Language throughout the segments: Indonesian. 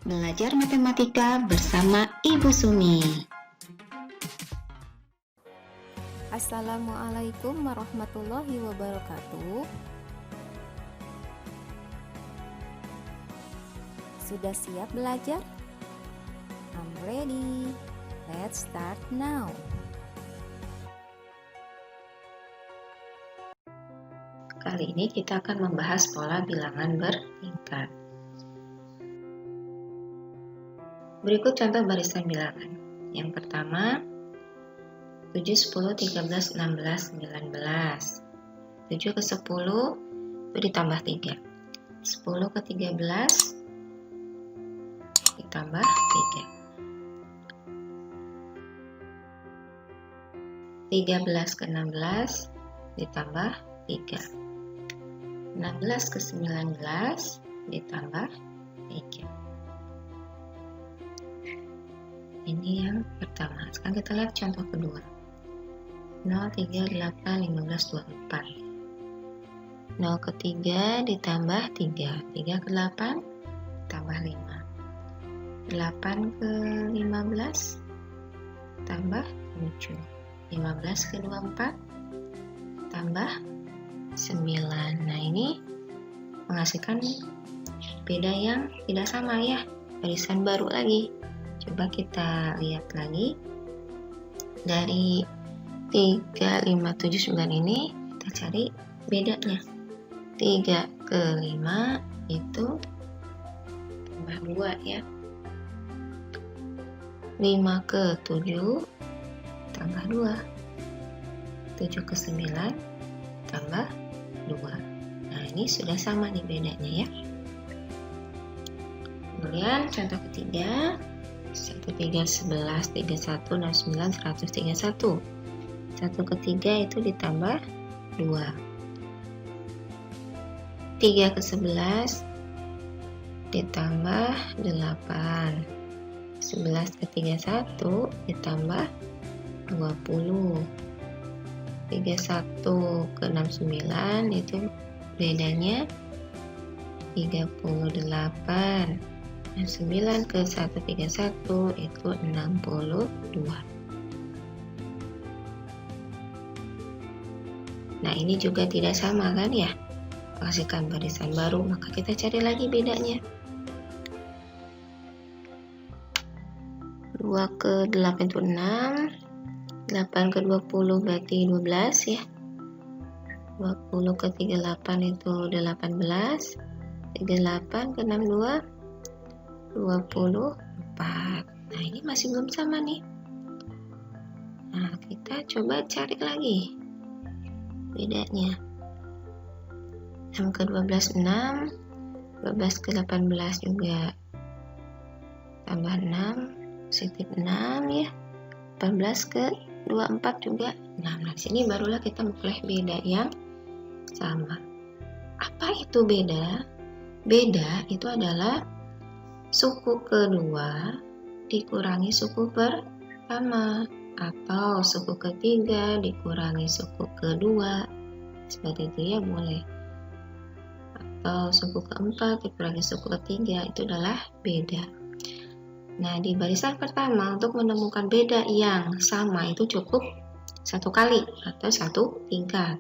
Belajar matematika bersama Ibu Sumi. Assalamualaikum warahmatullahi wabarakatuh. Sudah siap belajar? I'm ready. Let's start now. Kali ini kita akan membahas pola bilangan bertingkat. Berikut contoh barisan bilangan. Yang pertama, 7, 10, 13, 16, 19. 7 ke 10 itu ditambah 3. 10 ke 13 ditambah 3. 13 ke 16 ditambah 3. 16 ke 19 ditambah 3. Ini yang pertama. Sekarang kita lihat contoh kedua. 0, 3, 8, 15, 24. 0 ke 3 ditambah 3. 3 ke 8 tambah 5. 8 ke 15 tambah 7. 15 ke 24 tambah 9. Nah, ini menghasilkan beda yang tidak sama ya. Barisan baru lagi. Coba kita lihat lagi. Dari 3, 5, 7, 9 ini kita cari bedanya. 3 ke 5 itu tambah 2 ya. 5 ke 7 tambah 2. 7 ke 9 tambah 2. Nah, ini sudah sama nih bedanya ya. Kemudian contoh ketiga, 1, 3, 11, 31, 69, 131. 1 ke 3 itu ditambah 2. 3 ke 11 ditambah 8. 11 ke 31 ditambah 20. 31 ke 69 itu bedanya 38. Nah, 9 ke 131 itu 62. Nah, ini juga tidak sama kan ya? Hasilkan barisan baru, maka kita cari lagi bedanya. 2 ke 8 itu 6. 8 ke 20 berarti 12 ya. 20 ke 38 itu 18. 38 ke 62 24. Nah, ini masih belum sama nih. Nah, kita coba cari lagi bedanya. 6 ke 12 6. 12 ke 18 juga tambah 6 positif 6 ya. 18 ke 24 juga 6. Nah, sini barulah kita memperoleh beda yang sama. Apa itu beda? Beda itu adalah suku kedua dikurangi suku pertama, atau suku ketiga dikurangi suku kedua, seperti itu ya, boleh. Atau suku keempat dikurangi suku ketiga, itu adalah beda. Nah, di barisan pertama untuk menemukan beda yang sama itu cukup satu kali atau satu tingkat.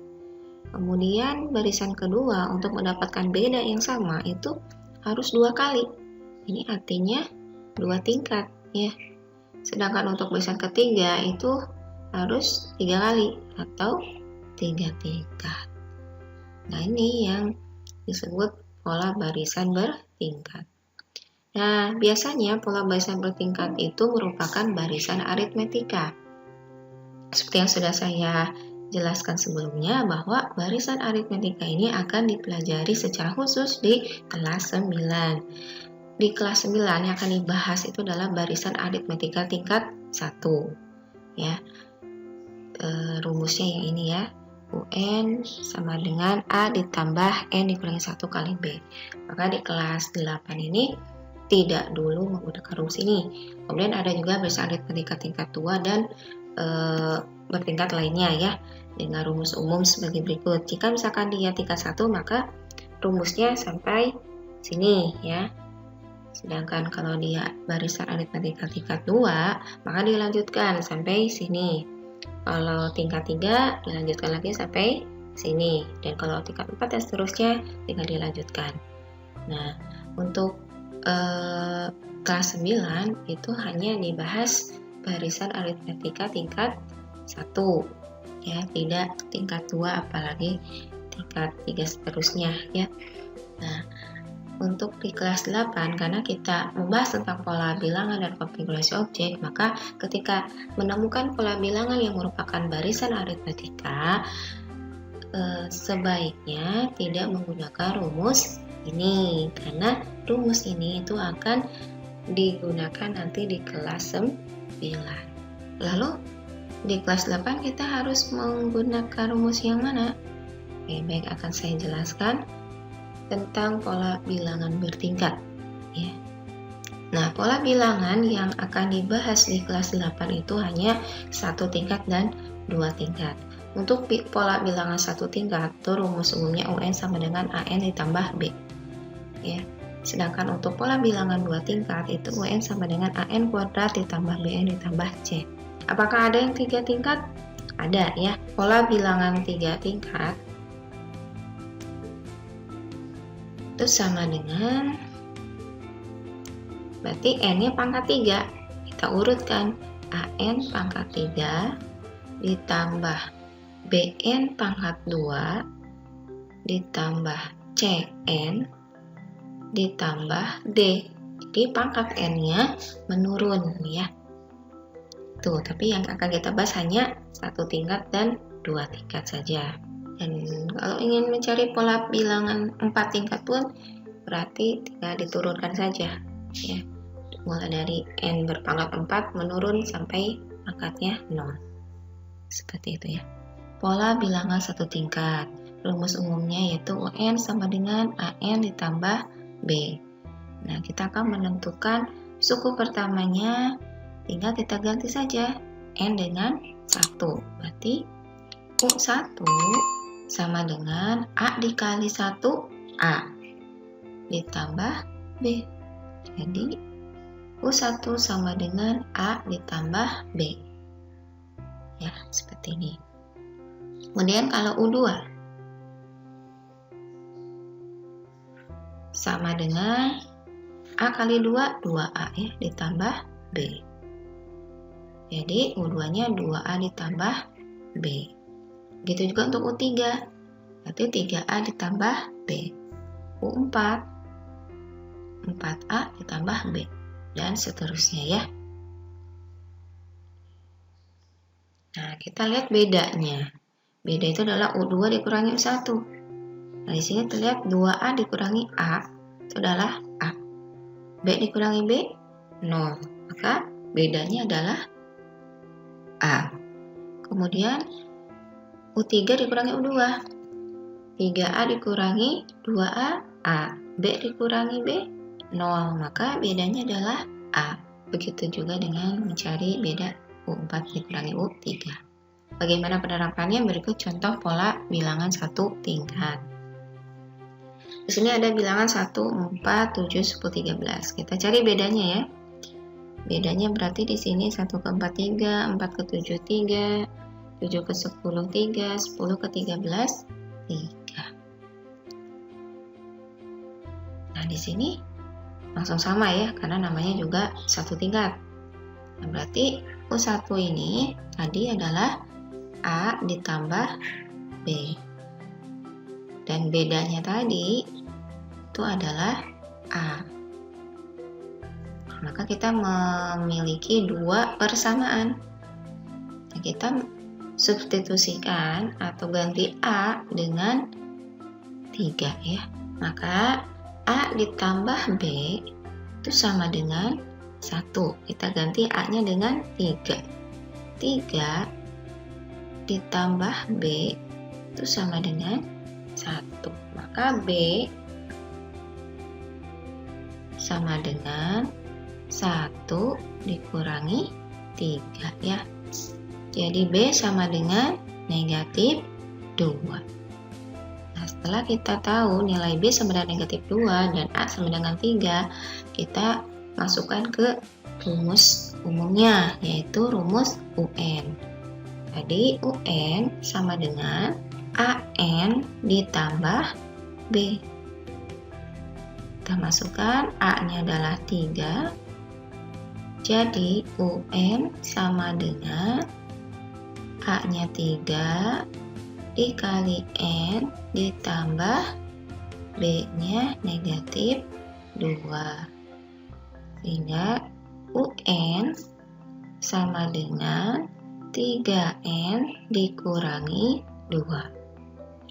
Kemudian barisan kedua untuk mendapatkan beda yang sama itu harus 2 kali. Ini artinya 2 tingkat ya. Sedangkan untuk barisan ketiga itu harus 3 kali atau 3 tingkat. Nah, ini yang disebut pola barisan bertingkat. Nah, biasanya pola barisan bertingkat itu merupakan barisan aritmetika. Seperti yang sudah saya jelaskan sebelumnya, bahwa barisan aritmetika ini akan dipelajari secara khusus di kelas 9. Di kelas 9 yang akan dibahas itu adalah barisan aritmetika tingkat 1 ya. Rumusnya yang ini ya, UN sama dengan A ditambah N dikurangi 1 kali B. Maka di kelas 8 ini tidak dulu menggunakan rumus ini. Kemudian ada juga barisan aritmetika tingkat 2 dan bertingkat lainnya ya, dengan rumus umum sebagai berikut. Jika misalkan dia tingkat 1, maka rumusnya sampai sini ya. Sedangkan kalau dia barisan aritmatika tingkat 2, maka dilanjutkan sampai sini. Kalau tingkat 3, dilanjutkan lagi sampai sini. Dan kalau tingkat 4 dan seterusnya, tinggal dilanjutkan. Nah, untuk kelas 9 itu hanya dibahas barisan aritmatika tingkat 1. Ya, tidak tingkat 2 apalagi tingkat 3 seterusnya ya. Nah, untuk di kelas 8 karena kita membahas tentang pola bilangan dan konfigurasi objek, maka ketika menemukan pola bilangan yang merupakan barisan aritmatika, sebaiknya tidak menggunakan rumus ini karena rumus ini itu akan digunakan nanti di kelas 9. Lalu di kelas 8 kita harus menggunakan rumus yang mana? Oke, baik, akan saya jelaskan tentang pola bilangan bertingkat ya. Nah, pola bilangan yang akan dibahas di kelas 8 itu hanya 1 tingkat dan 2 tingkat. Untuk pola bilangan 1 tingkat itu rumus umumnya UN sama dengan AN ditambah B ya. Sedangkan untuk pola bilangan 2 tingkat itu UN sama dengan AN kuadrat ditambah BN ditambah C. Apakah ada yang 3 tingkat? Ada ya. Pola bilangan 3 tingkat itu sama dengan, berarti N-nya pangkat 3. Kita urutkan AN pangkat 3 ditambah BN pangkat 2 ditambah CN ditambah D. Jadi pangkat N-nya menurun ya. Tuh, tapi yang akan kita bahas hanya 1 tingkat dan 2 tingkat saja. Dan kalau ingin mencari pola bilangan 4 tingkat pun berarti tinggal diturunkan saja ya. Mulai dari N berpangkat 4 menurun sampai pangkatnya 0. Seperti itu ya. Pola bilangan 1 tingkat. Rumus umumnya yaitu UN sama dengan AN ditambah B. Nah, kita akan menentukan suku pertamanya. Tinggal kita ganti saja N dengan 1. Berarti U1 sama dengan A dikali 1 A ditambah B. Jadi U1 sama dengan A ditambah B. Ya, seperti ini. Kemudian kalau U2 sama dengan A kali 2, 2A ya, ditambah B. Jadi U2-nya 2A ditambah B. Begitu juga untuk U3. Berarti 3A ditambah B. U4 4A ditambah B. Dan seterusnya ya. Nah, kita lihat bedanya. Beda itu adalah U2 dikurangi U1. Nah, di sini terlihat 2A dikurangi A itu adalah A. B dikurangi B 0. Maka bedanya adalah A. Kemudian U3 dikurangi U2. 3A dikurangi 2A A. B dikurangi B 0. Maka bedanya adalah A. Begitu juga dengan mencari beda U4 dikurangi U3. Bagaimana penerapannya? Berikut contoh pola bilangan 1 tingkat. Di sini ada bilangan 1, 4, 7, 10, 13. Kita cari bedanya ya. Bedanya berarti di sini 1 ke 4 3, 4 ke 7 3, 7 ke 10 3, 10 ke 13 3. Nah, di sini langsung sama ya karena namanya juga 1 tingkat. Nah, berarti U1 ini tadi adalah A ditambah B. Dan bedanya tadi itu adalah A. Maka kita memiliki 2 persamaan. Nah, kita substitusikan atau ganti A dengan 3 ya. Maka A ditambah B itu sama dengan 1. Kita ganti A-nya dengan 3. 3 ditambah B itu sama dengan 1. Maka B sama dengan 1 dikurangi 3 ya. Jadi B sama dengan negatif 2. Nah, setelah kita tahu nilai B sama dengan negatif 2 dan A sama dengan 3, kita masukkan ke rumus umumnya, yaitu rumus UN. Tadi UN sama dengan AN ditambah B. Kita masukkan A-nya adalah 3. Jadi UN sama dengan A-nya 3 dikali N ditambah B-nya negatif 2. Sehingga UN sama dengan 3N dikurangi 2.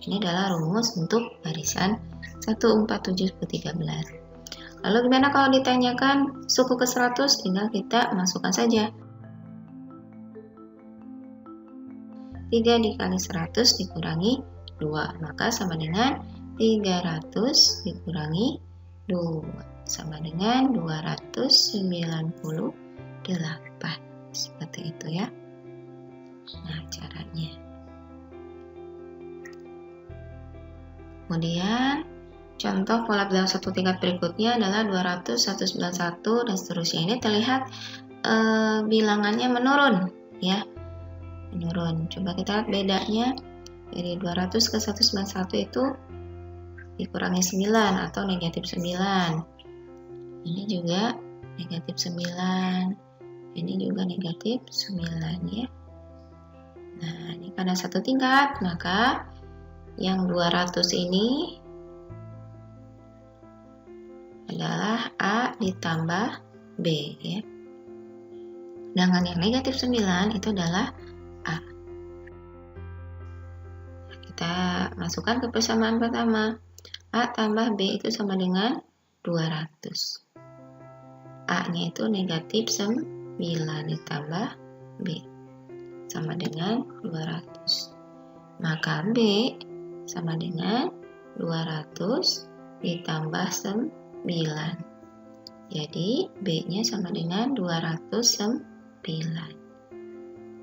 Ini adalah rumus untuk barisan 147/13. Lalu gimana kalau ditanyakan suku ke 100? Tinggal kita masukkan saja. 3 dikali 100 dikurangi 2, maka sama dengan 300 dikurangi 2, sama dengan 298. Seperti itu ya. Nah, caranya. Kemudian contoh pola bilangan satu tingkat berikutnya adalah 200, 191 dan seterusnya. Ini terlihat bilangannya menurun ya. Menurun. Coba kita lihat bedanya. Dari 200 ke 191 itu dikurangi 9 atau negatif 9. Ini juga negatif 9. Ini juga negatif 9 ya. Nah, ini karena satu tingkat, maka yang 200 ini adalah A ditambah B ya. Sedangkan yang negatif 9 itu adalah A. Kita masukkan ke persamaan pertama. A tambah B itu sama dengan 200. A-nya itu negatif 9 ditambah B sama dengan 200. Maka B sama dengan 200 ditambah 9. Jadi B-nya sama dengan 209.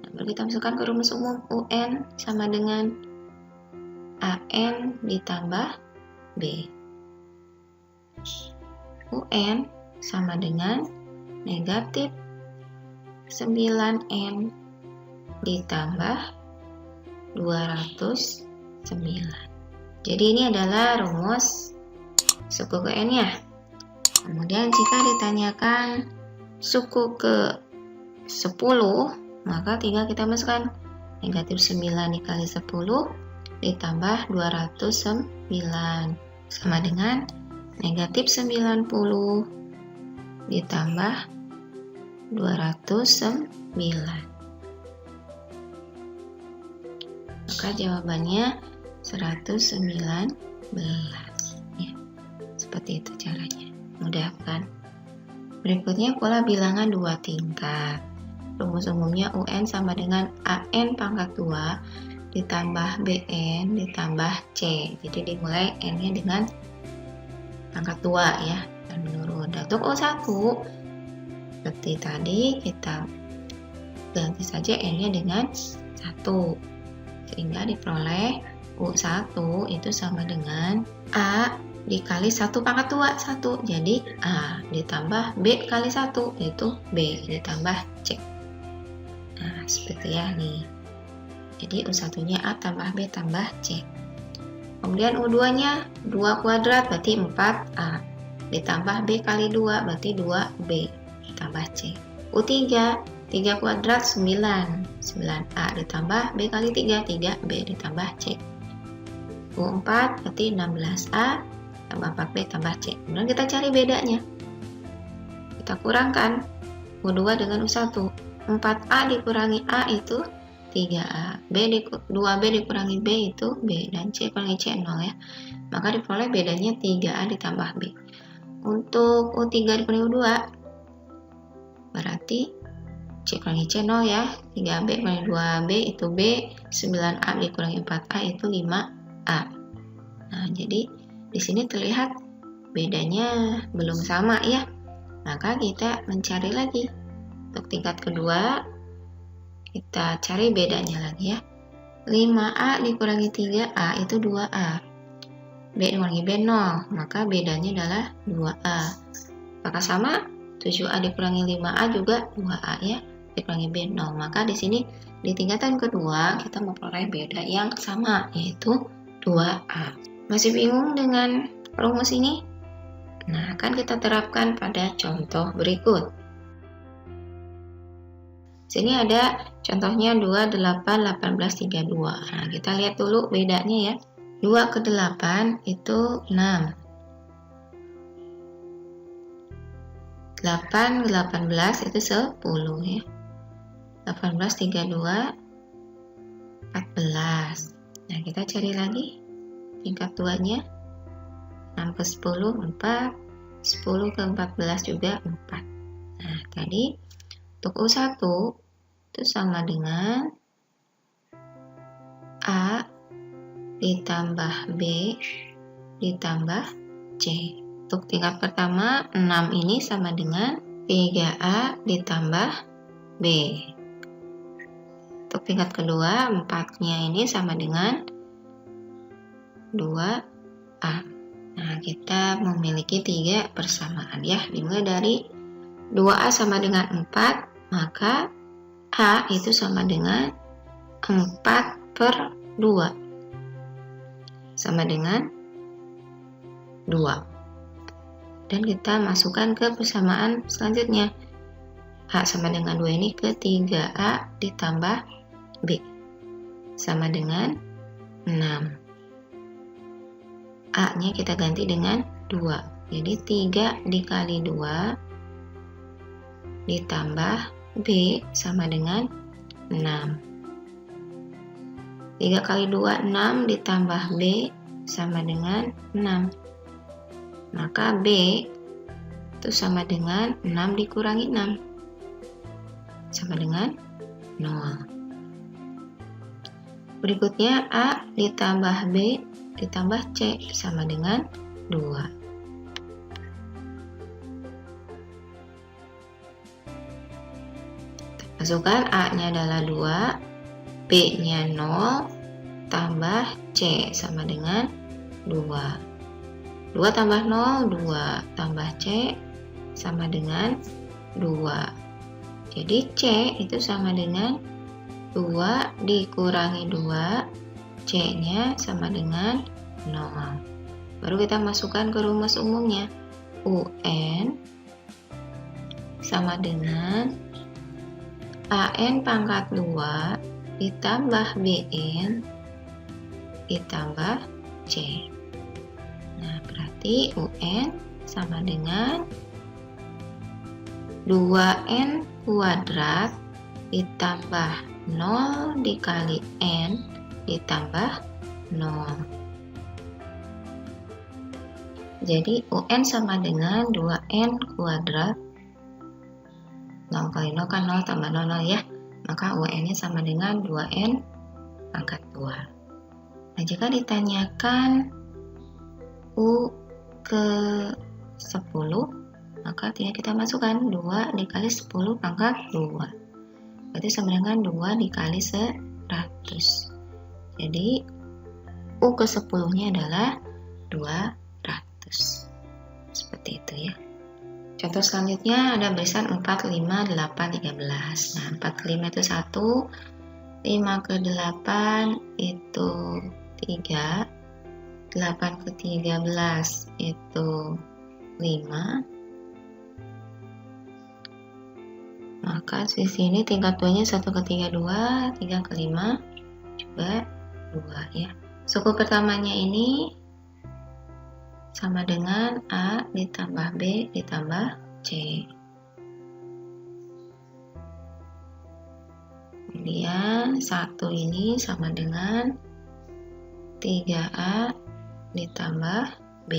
Lalu kita masukkan ke rumus umum. UN sama dengan AN ditambah B. UN sama dengan negatif 9N ditambah 209. Jadi ini adalah rumus suku ke N ya. Kemudian jika ditanyakan suku ke 10, maka tinggal kita masukkan negatif 9 dikali 10 ditambah 209 sama dengan negatif 90 ditambah 209. Maka jawabannya 119 ya. Seperti itu caranya. Mudah kan? Berikutnya pola bilangan 2 tingkat. Rumus umumnya UN sama dengan AN pangkat 2 ditambah BN ditambah C. Jadi dimulai N-nya dengan pangkat 2 ya, dan menurun. Dan untuk U1 seperti tadi kita ganti saja N-nya dengan 1. Sehingga diperoleh U1 itu sama dengan A dikali 1 pangkat 2, 1. Jadi A ditambah B kali 1, yaitu B ditambah C. Nah, seperti ya nih. Jadi U1-nya A tambah B tambah C. Kemudian U2-nya 2 kuadrat berarti 4A. Ditambah B kali 2 berarti 2B ditambah C. U3 3 kuadrat 9, 9A ditambah B kali 3, 3B ditambah C. U4 berarti 16A tambah 4B tambah C. Kemudian kita cari bedanya. Kita kurangkan U2 dengan U1. 4A dikurangi A itu 3A. 2B dikurangi B itu B. Dan C kurangi C 0 ya. Maka diperoleh bedanya 3A ditambah B. Untuk U3 dikurangi U2 berarti C kurangi C 0 ya. 3B kurangi 2B itu B. 9A dikurangi 4A itu 5A. Nah, jadi di sini terlihat bedanya belum sama ya. Maka kita mencari lagi. Untuk tingkat kedua, kita cari bedanya lagi ya. 5A dikurangi 3A itu 2A. B dikurangi B 0, maka bedanya adalah 2A. Apakah sama? 7A dikurangi 5A juga 2A ya, dikurangi B 0. Maka di sini di tingkatan kedua kita memperoleh beda yang sama, yaitu 2A. Masih bingung dengan rumus ini? Nah, akan kita terapkan pada contoh berikut. Sini ada contohnya 2, 8, 18, 32. Nah, kita lihat dulu bedanya ya. 2 ke 8 itu 6. 8 ke 18 itu 10 ya. 18, 32, 14. Nah, kita cari lagi tingkat 2-nya. 6 ke 10, 4. 10 ke 14 juga 4. Nah, tadi untuk U1 itu sama dengan A ditambah B ditambah C. Untuk tingkat pertama 6 ini sama dengan 3A ditambah B. Untuk tingkat kedua 4-nya ini sama dengan 2A. Nah, kita memiliki 3 persamaan ya. Dimulai dari 2A sama dengan 4, maka A itu sama dengan 4/2. Sama dengan 2. Dan kita masukkan ke persamaan selanjutnya. A sama dengan 2 ini ke 3A ditambah B. Sama dengan 6. A-nya kita ganti dengan 2. Jadi 3 dikali 2 ditambah B sama dengan 6. 3 kali 2, 6 ditambah B sama dengan 6. Maka B itu sama dengan 6 dikurangi 6. Sama dengan 0. Berikutnya A ditambah B ditambah C sama dengan 2. Masukkan A-nya adalah 2, B-nya 0, tambah C sama dengan 2. 2 tambah 0, 2 tambah C sama dengan 2. Jadi C itu sama dengan 2 dikurangi 2, C-nya sama dengan 0. Baru kita masukkan ke rumus umumnya. UN sama dengan AN pangkat 2 ditambah BN ditambah C. Nah, berarti UN sama dengan 2N kuadrat ditambah 0 dikali N ditambah 0. Jadi UN sama dengan 2N kuadrat. 0 kali 0 kan 0 tambah 0, 0 ya. Maka UN-nya sama dengan 2N pangkat 2. Nah, jika ditanyakan U ke 10, maka tinggal kita masukkan 2 dikali 10 pangkat 2. Berarti sama dengan 2 dikali 100. Jadi U ke 10-nya adalah 200. Seperti itu ya. Contoh selanjutnya ada barisan 4, 5, 8, 13. Nah, 4 ke 5 itu 1, 5 ke 8 itu 3, 8 ke 13 itu 5. Maka di sini tingkat 2-nya 1 ke 3, 2, 3 ke 5 juga 2 ya. Suku pertamanya ini sama dengan A ditambah B ditambah C. Kemudian 1 ini sama dengan 3A ditambah B.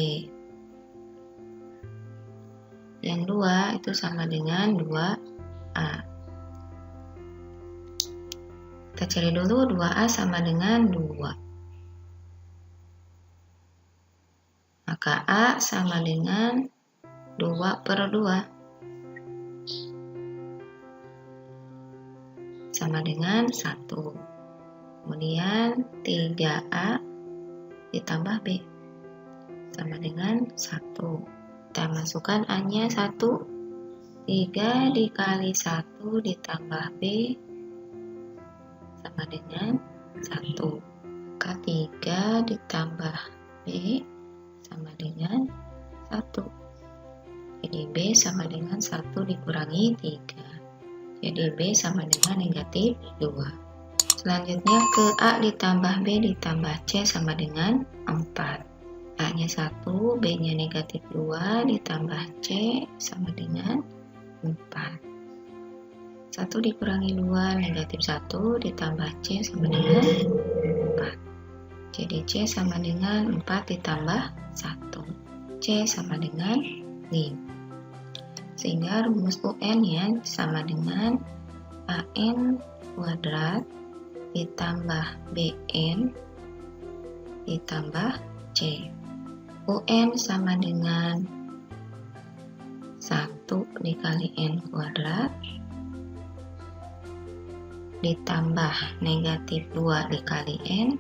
Yang 2 itu sama dengan 2A. Kita cari dulu 2A sama dengan 2. Maka A sama dengan 2/2. Sama dengan 1. Kemudian 3A ditambah B sama dengan 1. kita masukkan A-nya 1. 3 dikali 1 ditambah B sama dengan 1. Maka 3 ditambah B sama dengan 1. Jadi B sama dengan 1 dikurangi 3. Jadi B sama dengan negatif 2. Selanjutnya ke A ditambah B ditambah C sama dengan 4. A-nya 1, B-nya negatif 2 ditambah C sama dengan 4. 1 dikurangi 2 negatif 1 ditambah C sama dengan 4. Jadi C sama dengan 4 ditambah 1. C sama dengan 5. Sehingga rumus UN ya sama dengan AN kuadrat ditambah BN ditambah C. UN sama dengan 1 dikali N kuadrat ditambah negatif 2 dikali N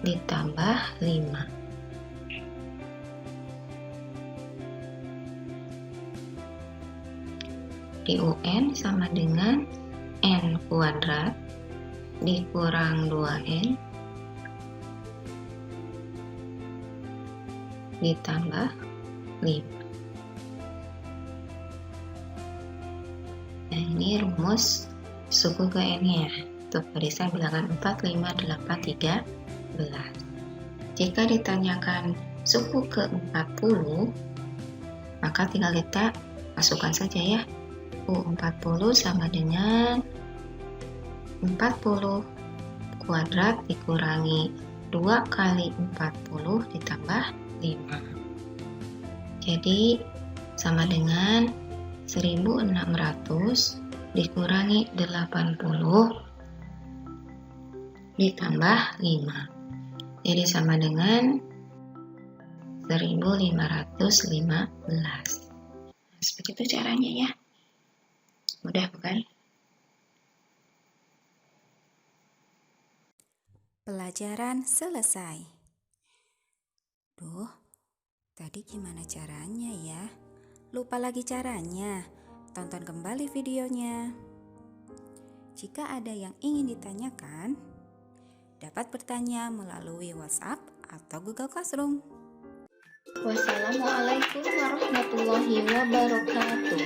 ditambah 5. Di UN sama dengan N kuadrat dikurang 2N ditambah 5. Nah, ini rumus suku ke N-nya untuk barisan bilangan 4, 5, 8, 13. Jika ditanyakan suku ke 40, maka tinggal kita masukkan saja ya. U40 sama dengan 40 kuadrat dikurangi 2 kali 40 ditambah 5. Jadi sama dengan 1600 dikurangi 80 ditambah 5. Jadi sama dengan 1515. Seperti itu caranya ya. Mudah bukan? Pelajaran selesai. Duh, tadi gimana caranya ya? Lupa lagi caranya. Tonton kembali videonya. Jika ada yang ingin ditanyakan, dapat bertanya melalui WhatsApp atau Google Classroom. Wassalamualaikum warahmatullahi wabarakatuh.